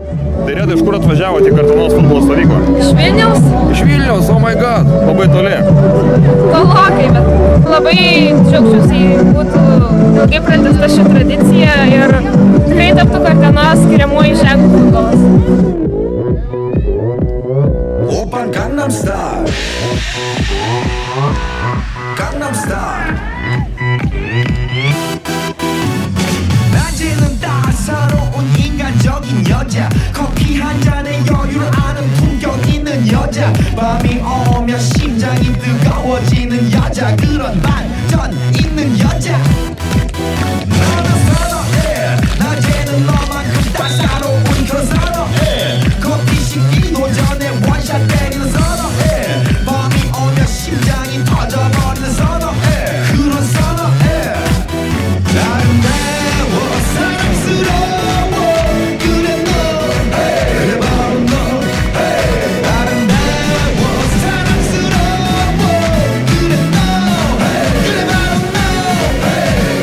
Tai Reda, iš kur atvažiavote į Kartanos futbolo stovyklą? Iš Vilniaus. Iš Vilniaus, oh my god, labai toli. Tolokai, bet labai džiaugčiausi, jei būtų ilgai pratęsta ši tradicija ir tikrai taptų Kartanos skiriamuoju ženklu futbolas. Open Gangnam Style. Gangnam Style. 낮에는 따사로운 인간적인 여자 커피 한 잔에 여유를 아는 품격 있는 여자 밤이 오면 심장이 뜨거워지는 여자 그런 반전 있는 여자 너는 선호해 낮에는 너만큼 따사로운 그런 선호해 커피 식기도 전에 원샷 때리는 선호해 밤이 오면 심장이 터져버리는 선호해 그런 선호해 아름다워 사랑스러워 그래 너 그래 바로 너 아름다워 사랑스러워 그래 너 그래 바로 너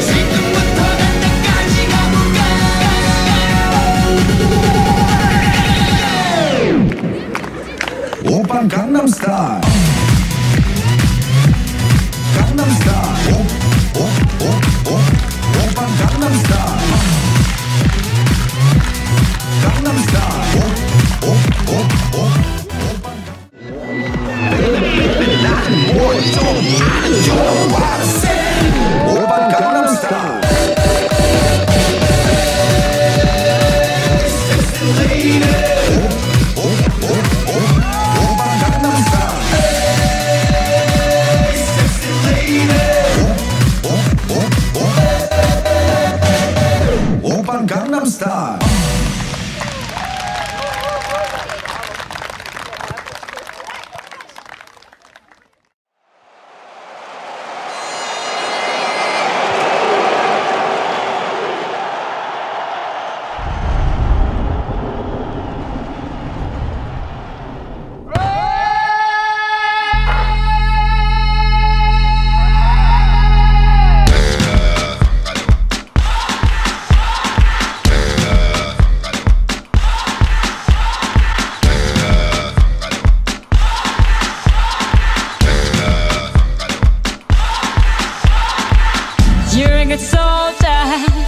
지금부터 갈 때까지 가볼까 오빤 강남 스타일 강남 스타일 오빤 강남 스타일 강남 스타일 나는 뭘좀 아는 줄 알았어 오빤 강남 스타일 Sexy lady Gangnam Style.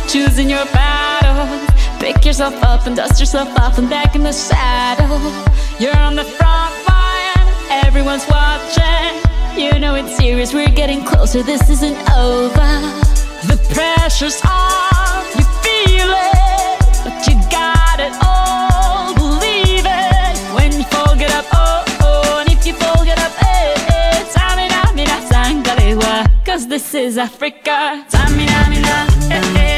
Choosing your battle, pick yourself up and dust yourself off and back in the saddle. You're on the front line, everyone's watching. You know it's serious, we're getting closer, this isn't over. The pressure's on, you feel it, but you got it all, believe it. When you fall, get up, oh, oh, and if you fall, get up, eh, eh. Samina, mina, sangalewa, cause this is Africa. Samina, mina, eh, eh.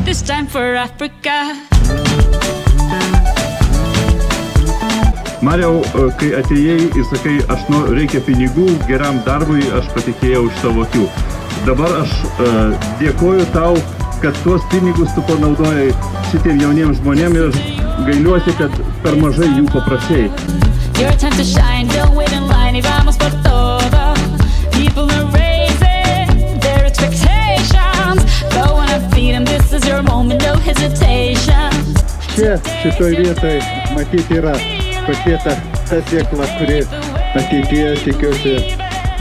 This time for Africa. Mariau, kai atėjai ir sakai, reikia pinigų geram darbui, aš patikėjau iš savo akių. Dabar aš dėkoju tau, kad tuos pinigus tu panaudojai šitiem jauniems žmonėm ir gailiuosi, kad per mažai jų paprašėjai. Your time to shine, don't wait in line, y vamos por todo. People are raising their expectations. Go on and feed them, this is your moment, no hesitation. Čia, šitoj vietoj, matyti yra pakvieta ta sėkla, kuri ateityje tikiuosi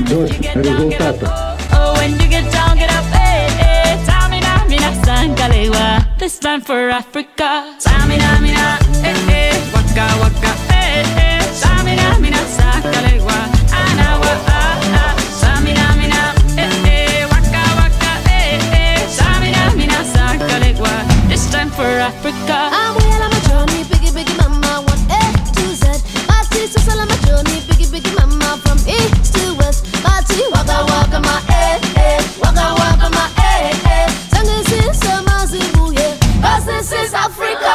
duos rezultatą. Oh, when you get down, get up, eh, eh. Samina, mina, sangalewa. This time for Africa. Samina, mina, eh, eh. Waka, waka, eh, eh. Samina, mina, sangalewa. Anawa, ah, ah. Samina, mina, eh, eh. Waka, waka, eh, eh. Samina, mina, sangalewa. This time for Africa. I'm well on my journey, biggie, biggie mama, 1 A to Z. My sister's all on my journey, biggie, biggie mama, from east to west. My tea, waka, waka, my eh, eh. Waka, waka, my eh, eh. Sangin' since summer, Zimbabwe, 'cause this is Africa.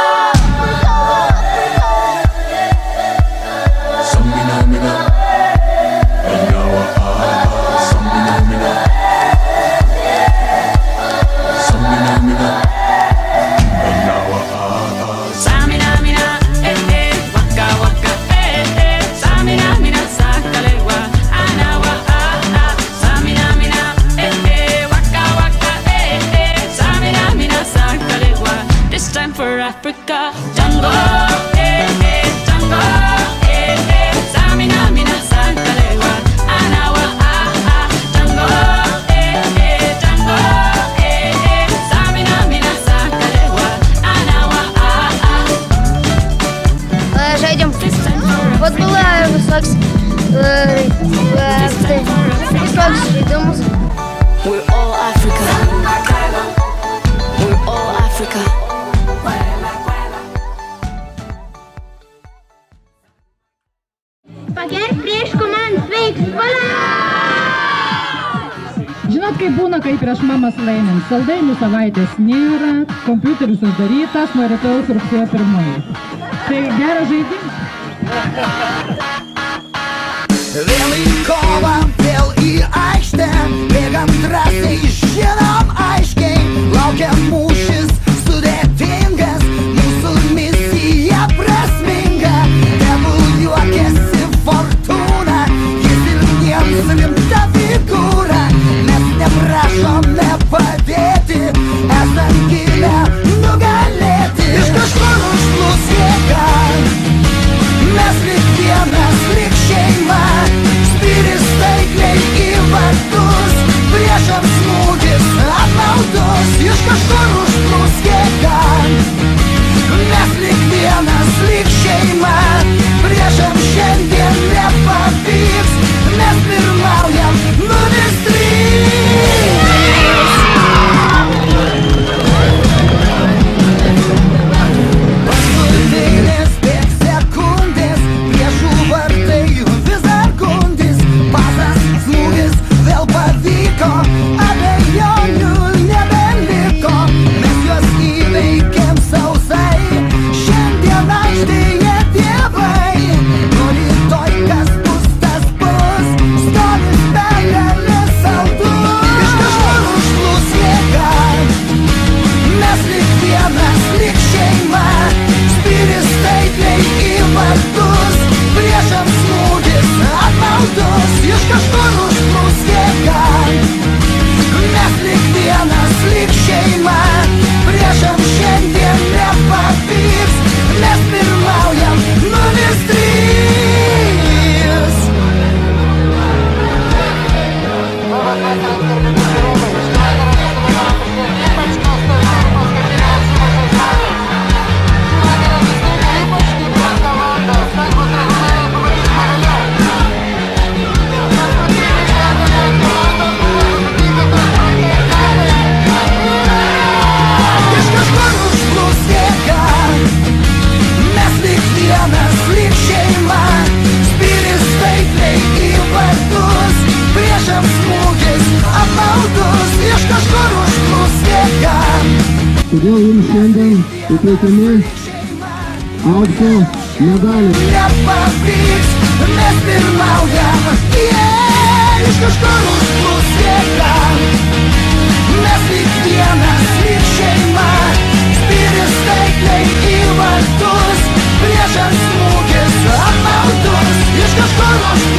Samina, mina, anawa, ah, samina, mina, samina, mina, anawa, ah. Samina, mina, eh, eh. Waka, waka, eh, eh. Samina, mina, sangalewa. Anawa, ah, ah. Samina, mina. toks žaidimus. We're all Africa. We're all Africa. Pagerk prieš komandos veiksmą. Žinot, kaip būna, kai prieš mamas laimint. Saldainių savaitės nėra, kompiuteris uždarytas, nuo rytojaus rugsėjo 1. Tai geras žaidimas. Vėlai vėl į aikštę, bėgam drąsiai, žinom aiškiai, laukiam mūšis sudėtingas, mūsų misija prasminga, tegul juokiasi fortūna, jis silpniems rimta figūra, mes neprašome padėti, esam gimę nugalėti, iš kažkur užplūs jėga, mes lyg vienas, lyg šeima, spyris taikliai į vartus, priešam smūgis apmaudus, iš kažkur užplūs jėga, mes lyg vienas, lyg šeima, priešam šiandien nepavyks, mes pirmaujam 0-3. Paskutinės tiek sekundės, priešų vartai vis dar gundys, pasas smūgis vėl pavyko, abejonių nebeliko, mes juos įveikėm sausai, šiandien aikštėje tėvai, nuo rytoj kas bus, tas bus, stovis pergalės saldus, iš kažkur užplūs jėga, mes lyg vienas, lyg šeima, spyris taikliai į vartus, priešam smūgis apmaudus, iš kažkur užplūs jėga, mes lyg vienas, lyg šeima, priešam šiandien nepavyks, mes pirmaujam 0-3. Iš kažkur užplūs jėga, mes lyg vienas, lyg šeima, spyris taikliai į vartus, priešam smūgis apmaudus, iš kažkur užplūs jėga. Todėl jums šiandien įteikiami aukso medaliai. Nepavyks, mes pirmaujam, iš kažkur užplūs jėga, mes lyg vienas, lyg šeima, spyris taikliai į vartus, priešam smūgis apmaudus, iš kažkur užplūs